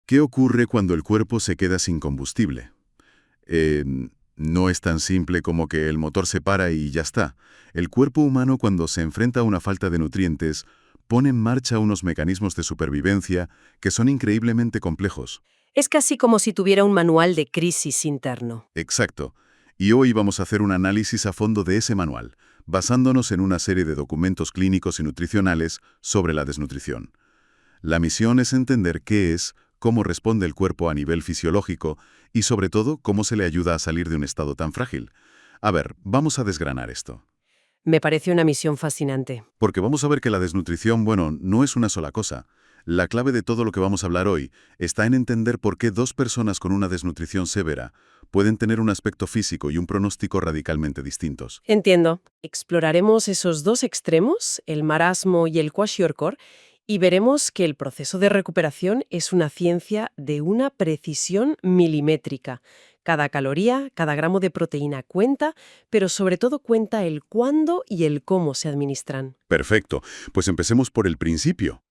¿Qué ocurre cuando el cuerpo se queda sin combustible? Eh, no es tan simple como que el motor se para y ya está. El cuerpo humano, cuando se enfrenta a una falta de nutrientes, pone en marcha unos mecanismos de supervivencia que son increíblemente complejos. Es casi como si tuviera un manual de crisis interno. Exacto. Y hoy vamos a hacer un análisis a fondo de ese manual, basándonos en una serie de documentos clínicos y nutricionales sobre la desnutrición. La misión es entender qué es, cómo responde el cuerpo a nivel fisiológico y, sobre todo, cómo se le ayuda a salir de un estado tan frágil. A ver, vamos a desgranar esto. Me parece una misión fascinante. Porque vamos a ver que la desnutrición, bueno, no es una sola cosa. La clave de todo lo que vamos a hablar hoy está en entender por qué dos personas con una desnutrición severa pueden tener un aspecto físico y un pronóstico radicalmente distintos. Entiendo. Exploraremos esos dos extremos, el marasmo y el kwashiorkor, y veremos que el proceso de recuperación es una ciencia de una precisión milimétrica. Cada caloría, cada gramo de proteína cuenta, pero sobre todo cuenta el cuándo y el cómo se administran. Perfecto, pues empecemos por el principio.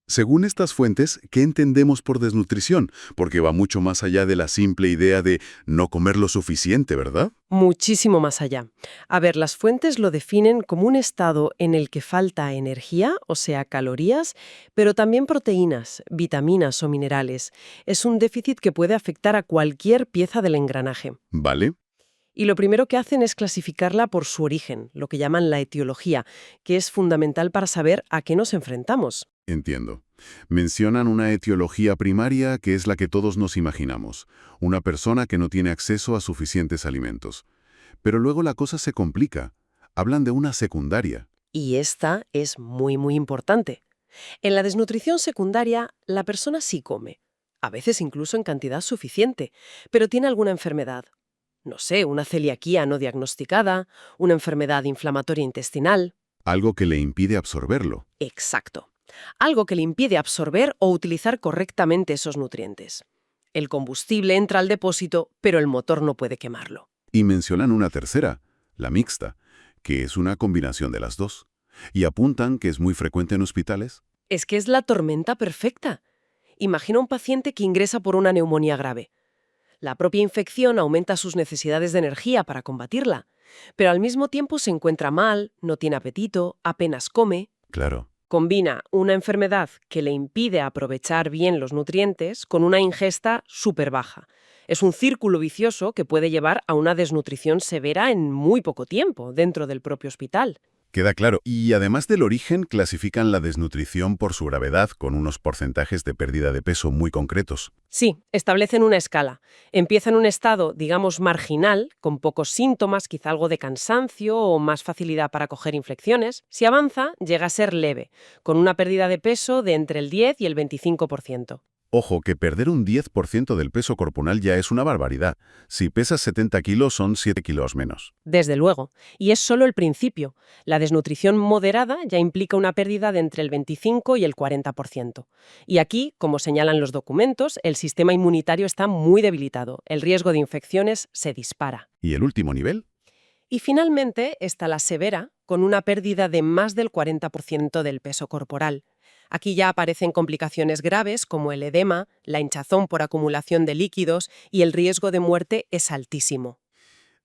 Según estas fuentes, ¿qué entendemos por desnutrición? Porque va mucho más allá de la simple idea de no comer lo suficiente, ¿verdad? Muchísimo más allá. A ver, las fuentes lo definen como un estado en el que falta energía, o sea, calorías, pero también proteínas, vitaminas o minerales. Es un déficit que puede afectar a cualquier pieza del engranaje. Vale, Y lo primero que hacen es clasificarla por su origen, lo que llaman la etiología, que es fundamental para saber a qué nos enfrentamos. entiendo. Mencionan una etiología primaria que es la que todos nos imaginamos, una persona que no tiene acceso a suficientes alimentos. Pero luego la cosa se complica. Hablan de una secundaria. Y esta es muy importante. En la desnutrición secundaria, la persona sí come, a veces incluso en cantidad suficiente, pero tiene alguna enfermedad. No sé, una celiaquía no diagnosticada, una enfermedad inflamatoria intestinal. Algo que le impide absorberlo. Exacto. Algo que le impide absorber o utilizar correctamente esos nutrientes. El combustible entra al depósito, pero el motor no puede quemarlo. Y mencionan una tercera, la mixta, que es una combinación de las dos. Y apuntan que es muy frecuente en hospitales. Es que es la tormenta perfecta. Imagina un paciente que ingresa por una neumonía grave. La propia infección aumenta sus necesidades de energía para combatirla, pero al mismo tiempo se encuentra mal, no tiene apetito, apenas come. Claro. Combina una enfermedad que le impide aprovechar bien los nutrientes con una ingesta súper baja. Es un círculo vicioso que puede llevar a una desnutrición severa en muy poco tiempo dentro del propio hospital. Queda claro. Y además del origen, clasifican la desnutrición por su gravedad, con unos porcentajes de pérdida de peso muy concretos. Sí, establecen una escala. Empieza en un estado, digamos, marginal, con pocos síntomas, quizá algo de cansancio o más facilidad para coger infecciones. Si avanza, llega a ser leve, con una pérdida de peso de entre el 10 y el 25%. Ojo, que perder un 10% del peso corporal ya es una barbaridad. Si pesas 70 kilos, son 7 kilos menos. Desde luego. Y es solo el principio. La desnutrición moderada ya implica una pérdida de entre el 25 y el 40%. Y aquí, como señalan los documentos, el sistema inmunitario está muy debilitado. El riesgo de infecciones se dispara. ¿Y el último nivel? Y finalmente está la severa, con una pérdida de más del 40% del peso corporal. Aquí ya aparecen complicaciones graves como el edema, la hinchazón por acumulación de líquidos y el riesgo de muerte es altísimo.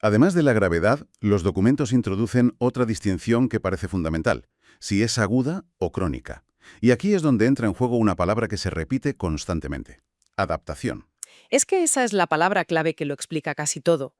Además de la gravedad, los documentos introducen otra distinción que parece fundamental, si es aguda o crónica. Y aquí es donde entra en juego una palabra que se repite constantemente: adaptación. Es que esa es la palabra clave que lo explica casi todo.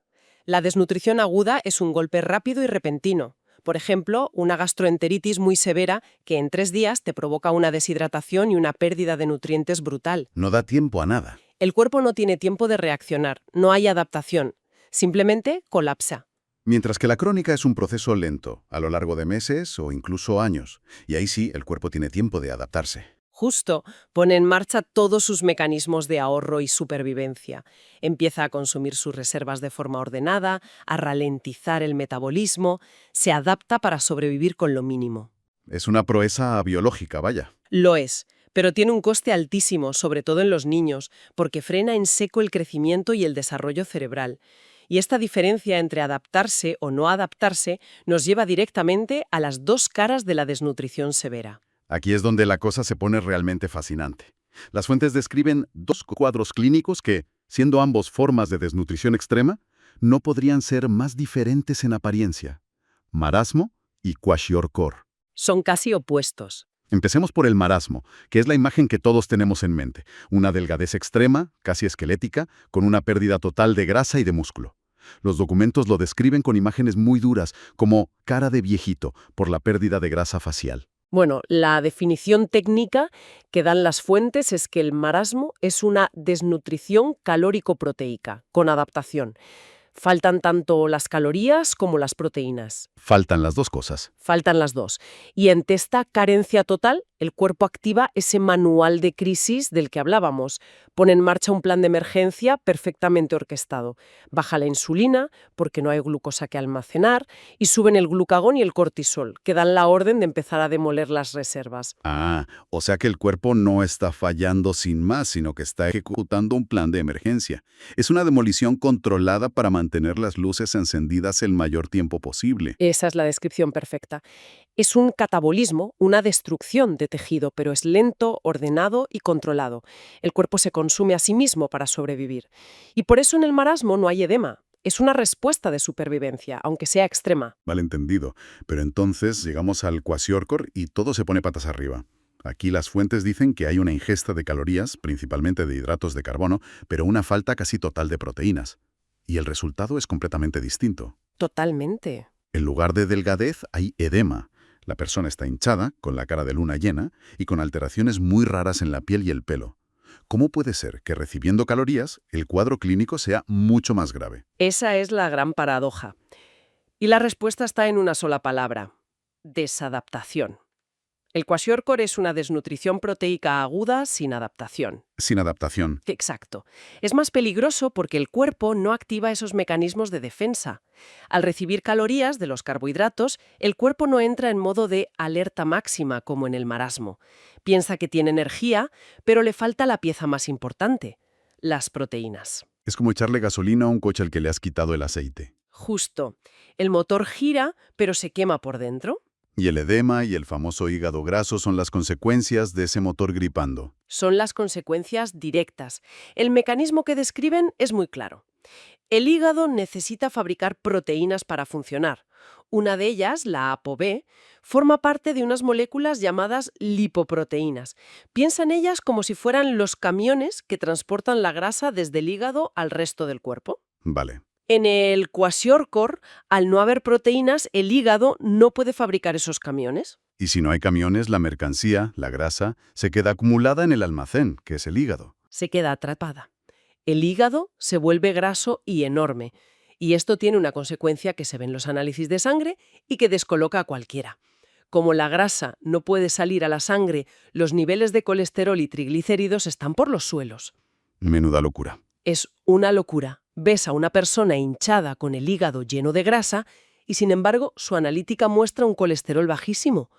La desnutrición aguda es un golpe rápido y repentino. Por ejemplo, una gastroenteritis muy severa que en 3 días te provoca una deshidratación y una pérdida de nutrientes brutal. No da tiempo a nada. El cuerpo no tiene tiempo de reaccionar, no hay adaptación. Simplemente colapsa. Mientras que la crónica es un proceso lento, a lo largo de meses o incluso años. Y ahí sí, el cuerpo tiene tiempo de adaptarse. Justo, pone en marcha todos sus mecanismos de ahorro y supervivencia. Empieza a consumir sus reservas de forma ordenada, a ralentizar el metabolismo, se adapta para sobrevivir con lo mínimo. Es una proeza biológica, vaya. Lo es, pero tiene un coste altísimo, sobre todo en los niños, porque frena en seco el crecimiento y el desarrollo cerebral. Y esta diferencia entre adaptarse o no adaptarse nos lleva directamente a las dos caras de la desnutrición severa. Aquí es donde la cosa se pone realmente fascinante. Las fuentes describen dos cuadros clínicos que, siendo ambos formas de desnutrición extrema, no podrían ser más diferentes en apariencia: marasmo y kwashiorkor. Son casi opuestos. Empecemos por el marasmo, que es la imagen que todos tenemos en mente: una delgadez extrema, casi esquelética, con una pérdida total de grasa y de músculo. Los documentos lo describen con imágenes muy duras, como cara de viejito, por la pérdida de grasa facial. Bueno, la definición técnica que dan las fuentes es que el marasmo es una desnutrición calórico-proteica, con adaptación. Faltan tanto las calorías como las proteínas. Faltan las dos cosas. Faltan las dos. Y ante esta carencia total, el cuerpo activa ese manual de crisis del que hablábamos. Pone en marcha un plan de emergencia perfectamente orquestado. Baja la insulina, porque no hay glucosa que almacenar, y suben el glucagón y el cortisol, que dan la orden de empezar a demoler las reservas. Ah, o sea que el cuerpo no está fallando sin más, sino que está ejecutando un plan de emergencia. Es una demolición controlada para mantener las luces encendidas el mayor tiempo posible. Esa es la descripción perfecta. Es un catabolismo, una destrucción de tejido, pero es lento, ordenado y controlado. El cuerpo se consume a sí mismo para sobrevivir. Y por eso en el marasmo no hay edema. Es una respuesta de supervivencia, aunque sea extrema. Vale, entendido. Pero entonces llegamos al kwashiorkor y todo se pone patas arriba. Aquí las fuentes dicen que hay una ingesta de calorías, principalmente de hidratos de carbono, pero una falta casi total de proteínas. Y el resultado es completamente distinto. Totalmente. En lugar de delgadez, hay edema. La persona está hinchada, con la cara de luna llena, y con alteraciones muy raras en la piel y el pelo. ¿Cómo puede ser que recibiendo calorías, el cuadro clínico sea mucho más grave? Esa es la gran paradoja. Y la respuesta está en una sola palabra: desadaptación. El kwashiorkor es una desnutrición proteica aguda sin adaptación. Sin adaptación. Exacto. Es más peligroso porque el cuerpo no activa esos mecanismos de defensa. Al recibir calorías de los carbohidratos, el cuerpo no entra en modo de alerta máxima como en el marasmo. Piensa que tiene energía, pero le falta la pieza más importante: las proteínas. Es como echarle gasolina a un coche al que le has quitado el aceite. Justo. El motor gira, pero se quema por dentro. Y el edema y el famoso hígado graso son las consecuencias de ese motor gripando. Son las consecuencias directas. El mecanismo que describen es muy claro. El hígado necesita fabricar proteínas para funcionar. Una de ellas, la ApoB, forma parte de unas moléculas llamadas lipoproteínas. Piensa en ellas como si fueran los camiones que transportan la grasa desde el hígado al resto del cuerpo. Vale. En el kwashiorkor, al no haber proteínas, el hígado no puede fabricar esos camiones. Y si no hay camiones, la mercancía, la grasa, se queda acumulada en el almacén, que es el hígado. Se queda atrapada. El hígado se vuelve graso y enorme. Y esto tiene una consecuencia que se ve en los análisis de sangre y que descoloca a cualquiera. Como la grasa no puede salir a la sangre, los niveles de colesterol y triglicéridos están por los suelos. Menuda locura. Es una locura. Ves a una persona hinchada con el hígado lleno de grasa y, sin embargo, su analítica muestra un colesterol bajísimo.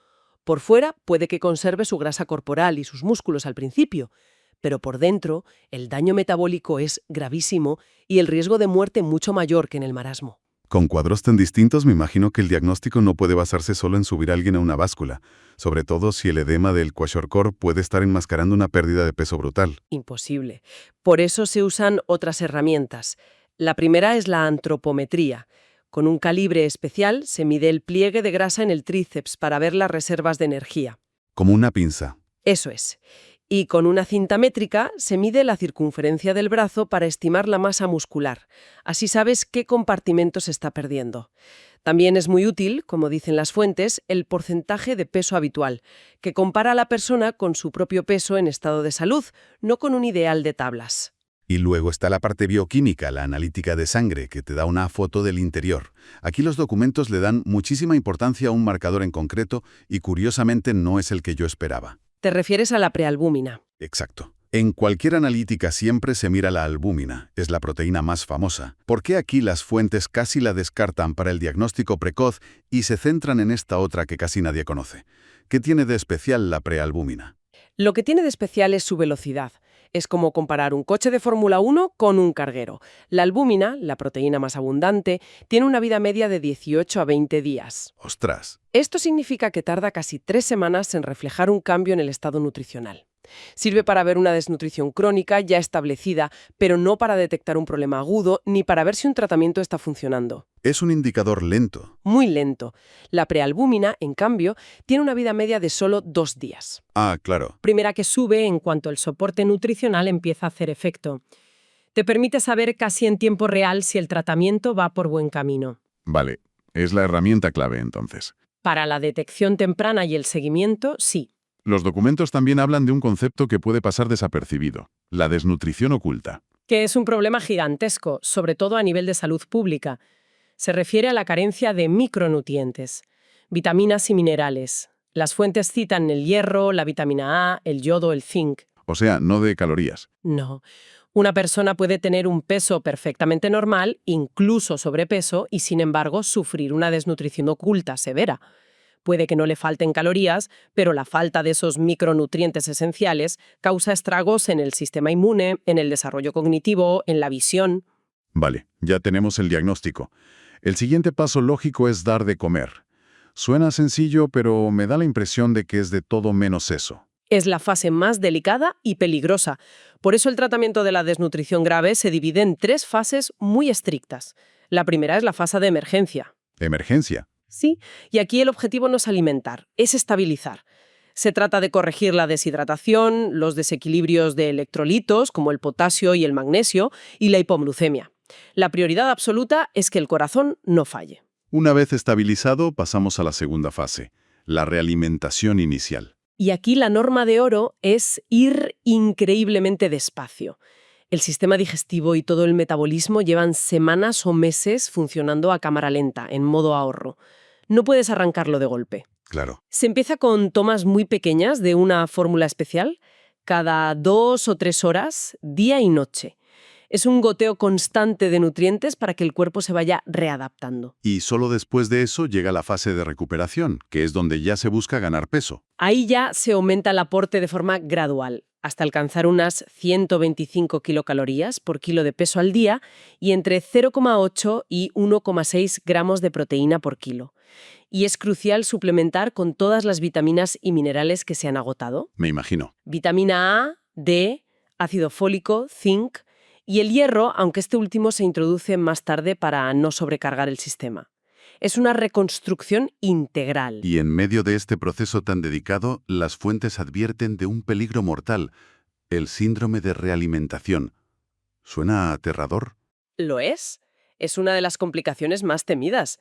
Por fuera puede que conserve su grasa corporal y sus músculos al principio, pero por dentro el daño metabólico es gravísimo y el riesgo de muerte mucho mayor que en el marasmo. Con cuadros tan distintos, me imagino que el diagnóstico no puede basarse solo en subir a alguien a una báscula, sobre todo si el edema del kwashiorkor puede estar enmascarando una pérdida de peso brutal. Imposible. Por eso se usan otras herramientas. La primera es la antropometría. Con un calibre especial se mide el pliegue de grasa en el tríceps para ver las reservas de energía. Como una pinza. Eso es. Y con una cinta métrica se mide la circunferencia del brazo para estimar la masa muscular. Así sabes qué compartimento se está perdiendo. También es muy útil, como dicen las fuentes, el porcentaje de peso habitual, que compara a la persona con su propio peso en estado de salud, no con un ideal de tablas. Y luego está la parte bioquímica, la analítica de sangre, que te da una foto del interior. Aquí los documentos le dan muchísima importancia a un marcador en concreto y curiosamente no es el que yo esperaba. ¿Te refieres a la prealbúmina? Exacto. En cualquier analítica siempre se mira la albúmina, es la proteína más famosa. ¿Por qué aquí las fuentes casi la descartan para el diagnóstico precoz y se centran en esta otra que casi nadie conoce? ¿Qué tiene de especial la prealbúmina? Lo que tiene de especial es su velocidad. Es como comparar un coche de Fórmula 1 con un carguero. La albúmina, la proteína más abundante, tiene una vida media de 18 a 20 días. ¡Ostras! Esto significa que tarda casi 3 semanas en reflejar un cambio en el estado nutricional. Sirve para ver una desnutrición crónica ya establecida, pero no para detectar un problema agudo ni para ver si un tratamiento está funcionando. Es un indicador lento. Muy lento. La prealbúmina, en cambio, tiene una vida media de solo 2 días. Ah, claro. Primera que sube en cuanto el soporte nutricional empieza a hacer efecto. Te permite saber casi en tiempo real si el tratamiento va por buen camino. Vale, es la herramienta clave entonces. Para la detección temprana y el seguimiento, sí. Los documentos también hablan de un concepto que puede pasar desapercibido, la desnutrición oculta. Que es un problema gigantesco, sobre todo a nivel de salud pública. Se refiere a la carencia de micronutrientes, vitaminas y minerales. Las fuentes citan el hierro, la vitamina A, el yodo, el zinc. O sea, no de calorías. No. Una persona puede tener un peso perfectamente normal, incluso sobrepeso, y sin embargo sufrir una desnutrición oculta severa. Puede que no le falten calorías, pero la falta de esos micronutrientes esenciales causa estragos en el sistema inmune, en el desarrollo cognitivo, en la visión. Vale, ya tenemos el diagnóstico. El siguiente paso lógico es dar de comer. Suena sencillo, pero me da la impresión de que es de todo menos eso. Es la fase más delicada y peligrosa. Por eso el tratamiento de la desnutrición grave se divide en 3 fases muy estrictas. La primera es la fase de emergencia. Emergencia. Sí, y aquí el objetivo no es alimentar, es estabilizar. Se trata de corregir la deshidratación, los desequilibrios de electrolitos, como el potasio y el magnesio, y la hipoglucemia. La prioridad absoluta es que el corazón no falle. Una vez estabilizado, pasamos a la segunda fase, la realimentación inicial. Y aquí la norma de oro es ir increíblemente despacio. El sistema digestivo y todo el metabolismo llevan semanas o meses funcionando a cámara lenta, en modo ahorro. No puedes arrancarlo de golpe. Claro. Se empieza con tomas muy pequeñas de una fórmula especial, cada 2 o 3 horas, día y noche. Es un goteo constante de nutrientes para que el cuerpo se vaya readaptando. Y solo después de eso llega la fase de recuperación, que es donde ya se busca ganar peso. Ahí ya se aumenta el aporte de forma gradual, hasta alcanzar unas 125 kilocalorías por kilo de peso al día y entre 0,8 y 1,6 gramos de proteína por kilo. Y es crucial suplementar con todas las vitaminas y minerales que se han agotado. Me imagino. Vitamina A, D, ácido fólico, zinc y el hierro, aunque este último se introduce más tarde para no sobrecargar el sistema. Es una reconstrucción integral. Y en medio de este proceso tan dedicado, las fuentes advierten de un peligro mortal, el síndrome de realimentación. ¿Suena aterrador? ¿Lo es? Es una de las complicaciones más temidas.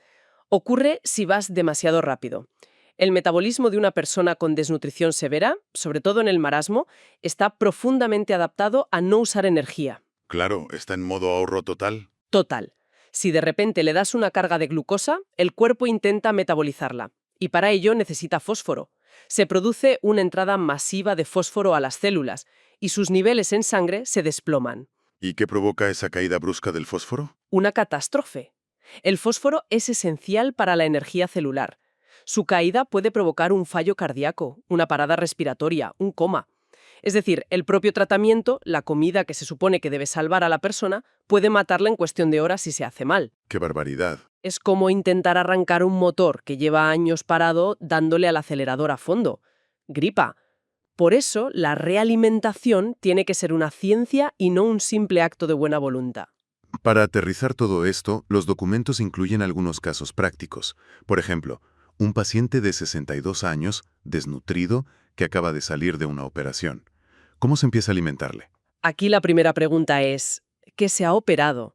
Ocurre si vas demasiado rápido. El metabolismo de una persona con desnutrición severa, sobre todo en el marasmo, está profundamente adaptado a no usar energía. Claro, está en modo ahorro total. Total. Si de repente le das una carga de glucosa, el cuerpo intenta metabolizarla. Y para ello necesita fósforo. Se produce una entrada masiva de fósforo a las células y sus niveles en sangre se desploman. ¿Y qué provoca esa caída brusca del fósforo? Una catástrofe. El fósforo es esencial para la energía celular. Su caída puede provocar un fallo cardíaco, una parada respiratoria, un coma. Es decir, el propio tratamiento, la comida que se supone que debe salvar a la persona, puede matarla en cuestión de horas si se hace mal. ¡Qué barbaridad! Es como intentar arrancar un motor que lleva años parado dándole al acelerador a fondo. Gripa. Por eso, la realimentación tiene que ser una ciencia y no un simple acto de buena voluntad. Para aterrizar todo esto, los documentos incluyen algunos casos prácticos. Por ejemplo, un paciente de 62 años, desnutrido, que acaba de salir de una operación. ¿Cómo se empieza a alimentarle? Aquí la primera pregunta es, ¿qué se ha operado?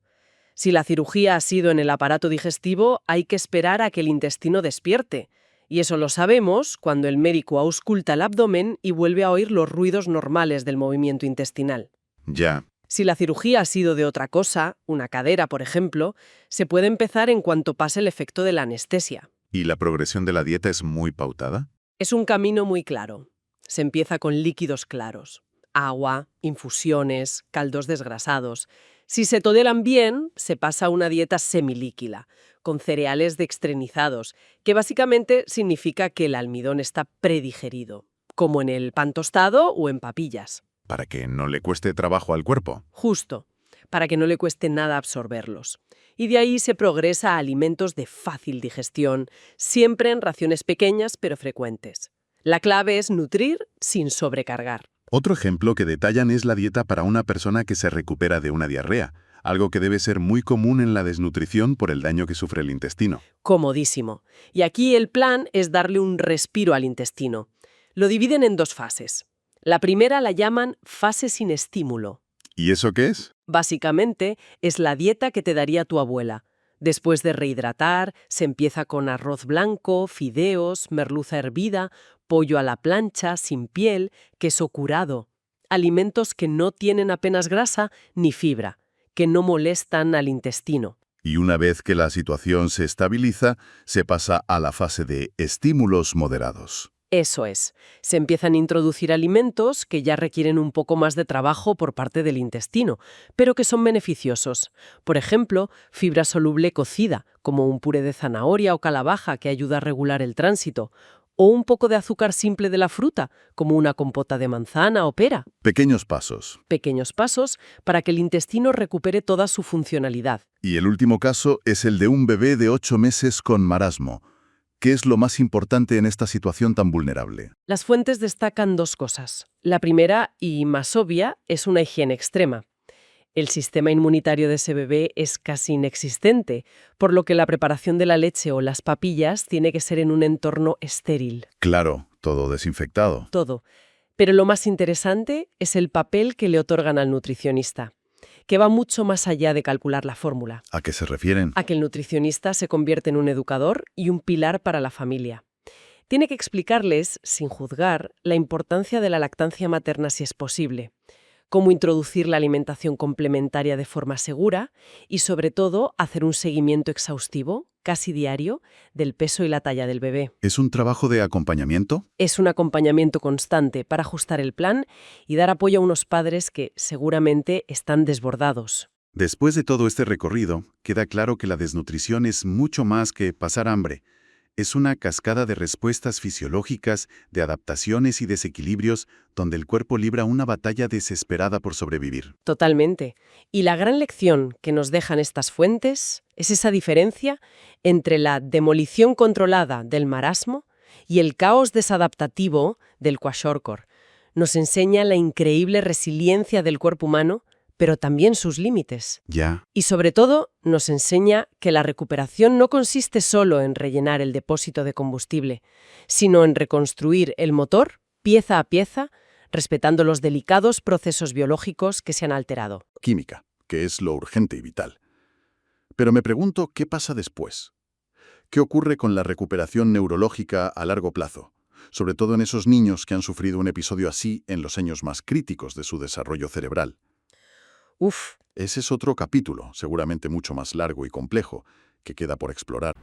Si la cirugía ha sido en el aparato digestivo, hay que esperar a que el intestino despierte. Y eso lo sabemos cuando el médico ausculta el abdomen y vuelve a oír los ruidos normales del movimiento intestinal. Ya. Si la cirugía ha sido de otra cosa, una cadera, por ejemplo, se puede empezar en cuanto pase el efecto de la anestesia. ¿Y la progresión de la dieta es muy pautada? Es un camino muy claro. Se empieza con líquidos claros. Agua, infusiones, caldos desgrasados. Si se todelan bien, se pasa a una dieta semilíquida, con cereales dextrinizados, que básicamente significa que el almidón está predigerido, como en el pan tostado o en papillas. Para que no le cueste trabajo al cuerpo. Justo, para que no le cueste nada absorberlos. Y de ahí se progresa a alimentos de fácil digestión, siempre en raciones pequeñas pero frecuentes. La clave es nutrir sin sobrecargar. Otro ejemplo que detallan es la dieta para una persona que se recupera de una diarrea, algo que debe ser muy común en la desnutrición por el daño que sufre el intestino. Comodísimo. Y aquí el plan es darle un respiro al intestino. Lo dividen en 2 fases. La primera la llaman fase sin estímulo. ¿Y eso qué es? Básicamente, es la dieta que te daría tu abuela. Después de rehidratar, se empieza con arroz blanco, fideos, merluza hervida, pollo a la plancha, sin piel, queso curado. Alimentos que no tienen apenas grasa ni fibra, que no molestan al intestino. Y una vez que la situación se estabiliza, se pasa a la fase de estímulos moderados. Eso es. Se empiezan a introducir alimentos que ya requieren un poco más de trabajo por parte del intestino, pero que son beneficiosos. Por ejemplo, fibra soluble cocida, como un puré de zanahoria o calabaja que ayuda a regular el tránsito, o un poco de azúcar simple de la fruta, como una compota de manzana o pera. Pequeños pasos. Pequeños pasos para que el intestino recupere toda su funcionalidad. Y el último caso es el de un bebé de 8 meses con marasmo. ¿Qué es lo más importante en esta situación tan vulnerable? Las fuentes destacan 2 cosas. La primera, y más obvia, es una higiene extrema. El sistema inmunitario de ese bebé es casi inexistente, por lo que la preparación de la leche o las papillas tiene que ser en un entorno estéril. Claro, todo desinfectado. Todo. Pero lo más interesante es el papel que le otorgan al nutricionista, que va mucho más allá de calcular la fórmula. ¿A qué se refieren? A que el nutricionista se convierte en un educador y un pilar para la familia. Tiene que explicarles, sin juzgar, la importancia de la lactancia materna si es posible, cómo introducir la alimentación complementaria de forma segura y, sobre todo, hacer un seguimiento exhaustivo, casi diario, del peso y la talla del bebé. ¿Es un trabajo de acompañamiento? Es un acompañamiento constante para ajustar el plan y dar apoyo a unos padres que seguramente están desbordados. Después de todo este recorrido, queda claro que la desnutrición es mucho más que pasar hambre. Es una cascada de respuestas fisiológicas, de adaptaciones y desequilibrios, donde el cuerpo libra una batalla desesperada por sobrevivir. Totalmente. Y la gran lección que nos dejan estas fuentes es esa diferencia entre la demolición controlada del marasmo y el caos desadaptativo del kwashiorkor. Nos enseña la increíble resiliencia del cuerpo humano, pero también sus límites. Ya. Y sobre todo, nos enseña que la recuperación no consiste solo en rellenar el depósito de combustible, sino en reconstruir el motor, pieza a pieza, respetando los delicados procesos biológicos que se han alterado. Química, que es lo urgente y vital. Pero me pregunto, ¿qué pasa después? ¿Qué ocurre con la recuperación neurológica a largo plazo? Sobre todo en esos niños que han sufrido un episodio así en los años más críticos de su desarrollo cerebral. Uf, Ese es otro capítulo, seguramente mucho más largo y complejo, que queda por explorar.